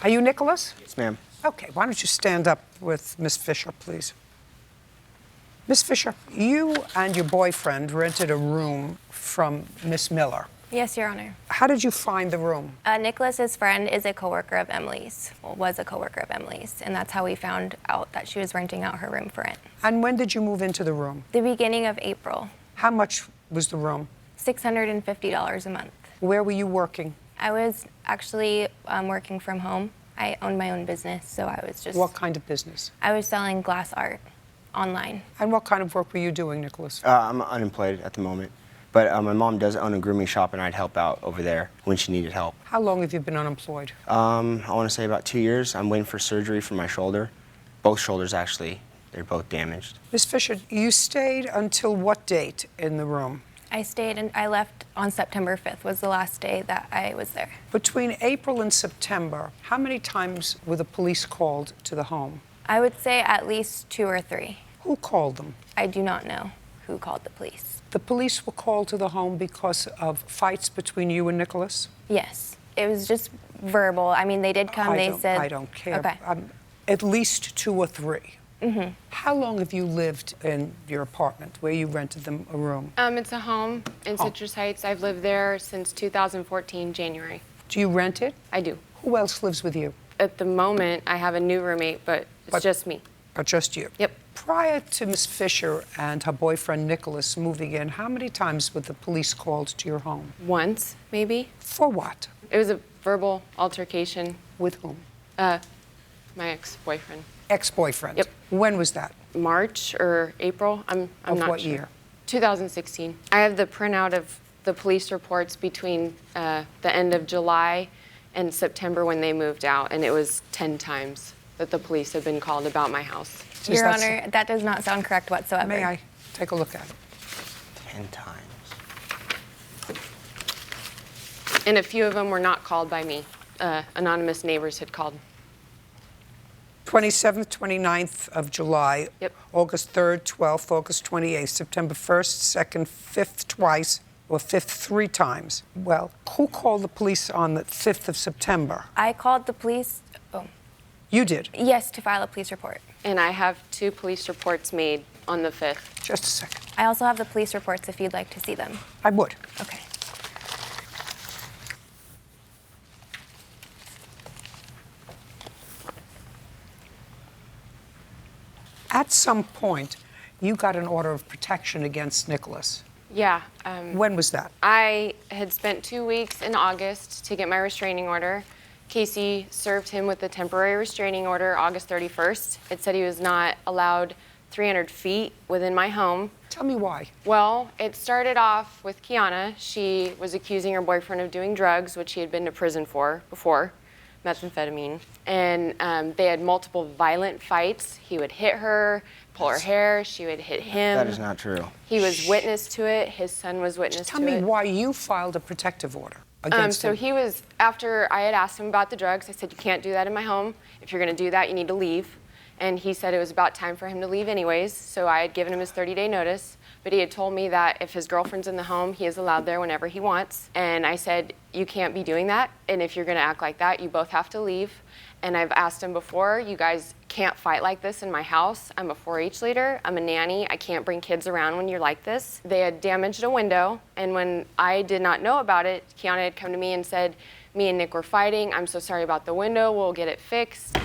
Are you Nicholas? Yes, ma'am. Okay, why don't you stand up with Miss Fisher, please? Miss Fisher, you and your boyfriend rented a room from Miss Miller. Yes, Your Honor. How did you find the room? Nicholas's friend is a coworker of Emily's, well, was a coworker of Emily's, and that's how we found out that she was renting out her room for rent. And when did you move into the room? The beginning of April. How much was the room? $650 a month. Where were you working? I was actually working from home. I owned my own business, so I was just... What kind of business? I was selling glass art online. And what kind of work were you doing, Nicholas? I'm unemployed at the moment, but my mom does own a grooming shop, and I'd help out over there when she needed help. How long have you been unemployed? I want to say about 2 years. I'm waiting for surgery for my shoulder. Both shoulders, actually. They're both damaged. Miss Fisher, you stayed until what date in the room? I stayed and I left on September 5th was the last day that I was there. Between April and September, how many times were the police called to the home? I would say at least 2 or 3. Who called them? I do not know who called the police. The police were called to the home because of fights between you and Nicholas? Yes. It was just verbal. I mean, they did come, they said... I don't care. Okay. At least 2 or 3. Mm-hmm. How long have you lived in your apartment where you rented them a room? It's a home in Citrus Heights. I've lived there since 2014, January. Do you rent it? I do. Who else lives with you? At the moment, I have a new roommate, but it's just me. Or just you? Yep. Prior to Miss Fisher and her boyfriend Nicholas moving in, how many times were the police called to your home? Once, maybe. For what? It was a verbal altercation. With whom? My ex-boyfriend. Ex-boyfriend? Yep. When was that? March or April? I'm not sure. Of what year? 2016. I have the printout of the police reports between the end of July and September when they moved out, and it was 10 times that the police had been called about my house. Your Honor, that does not sound correct whatsoever. May I take a look at it? 10 times. And a few of them were not called by me. Anonymous neighbors had called. 27th, 29th of July, Yep. August 3rd, 12th, August 28th, September 1st, 2nd, 5th twice, or 5th 3 times. Well, who called the police on the 5th of September? I called the police, You did. yes, to file a police report. And I have 2 police reports made on the 5th. Just a second. I also have the police reports if you'd like to see them. I would. Okay. At some point, you got an order of protection against Nicholas. Yeah. When was that? I had spent 2 weeks in August to get my restraining order. Casey served him with a temporary restraining order August 31st. It said he was not allowed 300 feet within my home. Tell me why. Well, it started off with Kiana. She was accusing her boyfriend of doing drugs, which he had been to prison for before, methamphetamine. And they had multiple violent fights. He would hit her, pull her hair. She would hit him. That is not true. He was witness to it. His son was witness to it. Tell me why you filed a protective order against So him. he was, after I had asked him about the drugs, I said, you can't do that in my home. If you're going to do that, you need to leave. And he said it was about time for him to leave anyways, so I had given him his 30-day notice. But he had told me that if his girlfriend's in the home, he is allowed there whenever he wants. And I said, you can't be doing that, and if you're going to act like that, you both have to leave. And I've asked him before, you guys can't fight like this in my house. I'm a 4-H leader. I'm a nanny. I can't bring kids around when you're like this. They had damaged a window, and when I did not know about it, Kiana had come to me and said, me and Nick were fighting. I'm so sorry about the window. We'll get it fixed.